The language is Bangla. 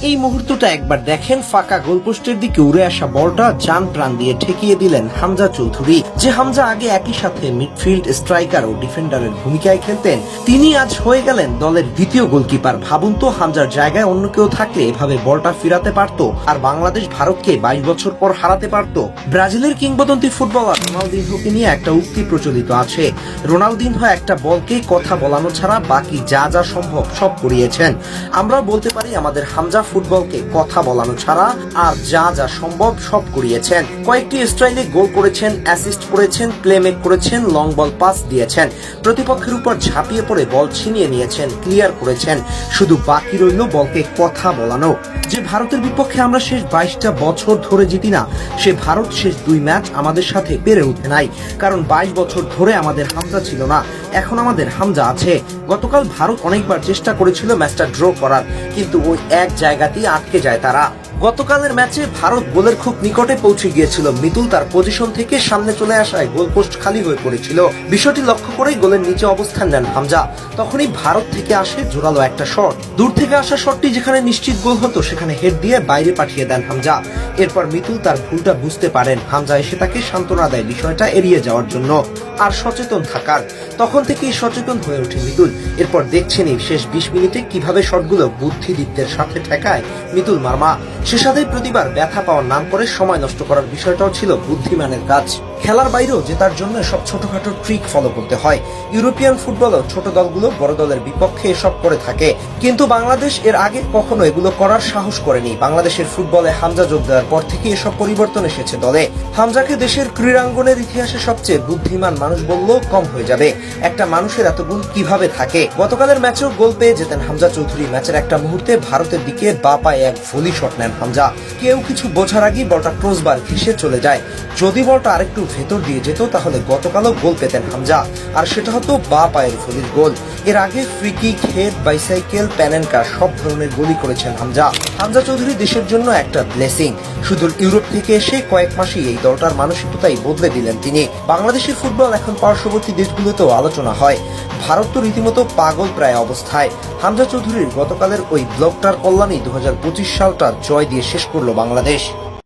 এই মুহূর্তটা একবার দেখেন, ফাঁকা গোলপোস্টের দিকে উড়ে আসা বলটা জান প্রাণ দিয়ে ঠেকিয়ে দিলেন হামজা চৌধুরী। যে হামজা আগে একই সাথে মিডফিল্ড, স্ট্রাইকার ও ডিফেন্ডারের ভূমিকায় খেলতেন, তিনি আজ হয়ে গেলেন দলের দ্বিতীয় গোলকিপার। ভাবুন তো, হামজার জায়গায় অন্য কেউ থাকলে এভাবে বলটা ফিরাতে পারতো আর বাংলাদেশ ভারতকে 22 বছর পর হারাতে পারত। ব্রাজিলের কিংবদন্তি ফুটবলার রোনালদিনহোকে নিয়ে একটা উক্তি প্রচলিত আছে, রোনালদিনহো একটা বলকে কথা বলানো ছাড়া বাকি যা যা সম্ভব সব করিয়েছেন। আমরা বলতে পারি আমাদের হামজা ফুটবলকে কথা বলানো ছাড়া আর যা যা সম্ভব সব করিয়েছেন। কয়েকটি স্টাইলে গোল করেছেন, অ্যাসিস্ট করেছেন, প্লেমেক করেছেন, লং বল পাস দিয়েছেন, প্রতিপক্ষের উপর ঝাঁপিয়ে পড়ে বল ছিনিয়ে নিয়েছেন, ক্লিয়ার করেছেন। শুধু বাকি রইল বলকে কথা বলানো। যে ভারতের বিপক্ষে আমরা শেষ 22টা বছর ধরে জিতি না, সে ভারত শেষ 2 ম্যাচ আমাদের সাথে পেরে উঠে নাই। কারণ 22 বছর ধরে আমাদের হামজা ছিল না, এখন আমাদের হামজা আছে। গতকাল ভারত অনেকবার চেষ্টা করেছিল ম্যাচটা ড্র করার, কিন্তু ওই এক জায়গাতেই আটকে যায় তারা। গতকালের ম্যাচে ভারত গোলের খুব নিকটে পৌঁছে গিয়েছিল, মিতুল তার পজিশন থেকে সামনে চলে আসায় গোল পোস্ট খালি হয়ে পড়েছিল। বিষয়টি লক্ষ্য করেই গোলের নিচে অবস্থান নেন হামজা। তখনই ভারত থেকে আসে জোরালো একটা শট। দূর থেকে আসা শটটি যেখানে নিশ্চিত গোল হতো, সেখানে হেড দিয়ে বাইরে পাঠিয়ে দেন হামজা। এরপর মিতুল তার ভুলটা বুঝতে পারেন, হামজা এসে তাকে সান্ত্বনা দেয় বিষয়টা এড়িয়ে যাওয়ার জন্য আর সচেতন থাকার। তখন থেকেই সচেতন হয়ে ওঠে মিতুল। এরপর দেখছেনই শেষ 20 মিনিটে কিভাবে শটগুলো বুদ্ধিদীপ্তের সাথে ঠেকায় মিতুল মার্মা। সে সাথে প্রতিবার ব্যথা পাওয়ার নাম করে সময় নষ্ট করার বিষয়টাও ছিল বুদ্ধিমানের কাজ। খেলার বাইরেও জেতার জন্য সব ছোটখাটো ট্রিক ফলো করতে হয়। ইউরোপিয়ান ফুটবলও ছোট দলগুলো বড় দলের বিপক্ষে এসব করে থাকে, কিন্তু বাংলাদেশ এর আগে কখনো এগুলো করার সাহস করেনি। বাংলাদেশের ফুটবলে হামজা যোগ দেওয়ার পর থেকে এসব পরিবর্তন এসেছে দলে। হামজাকে দেশের ক্রীড়াঙ্গনের ইতিহাসে সবচেয়ে বুদ্ধিমান মানুষ বললেও কম হয়ে যাবে। একটা মানুষের এত গুণ কিভাবে থাকে? গতকালের ম্যাচেও গোল পেয়ে যেতেন হামজা চৌধুরী। ম্যাচের একটা মুহূর্তে ভারতের দিকে বা পায়ে এক ভলি শট নেন হামজা। কেউ কিছু বোঝার আগেই বলটা ক্রসবার ঘেঁষে চলে যায়। যদি বলটা আরেকটু ভেতর দিয়ে যেত, তাহলে গতকালও গোল পেতেন হামজা, আর সেটা হতো বা পায়ের ভলির গোল। এর আগে ফ্রি কিক, হেড, বাইসাইকেল, প্যানেনকা সব ধরনের গোলই করেছেন হামজা। হামজা চৌধুরী দেশের জন্য একটা ব্লেসিং। শুধু ইউরোপ থেকে এসে কয়েক মাসেই এই দলটার মানসিকতাই বদলে দিলেন তিনি। বাংলাদেশের ফুটবল এখন পার্শ্ববর্তী দেশগুলোতেও আলোচনা হয়। ভারত তো রীতিমতো পাগল প্রায় অবস্থায়। হামজা চৌধুরীর গতকালের ওই ব্লকটার কল্যাণেই 2025 সালটা জয় দিয়ে শেষ করলো বাংলাদেশ।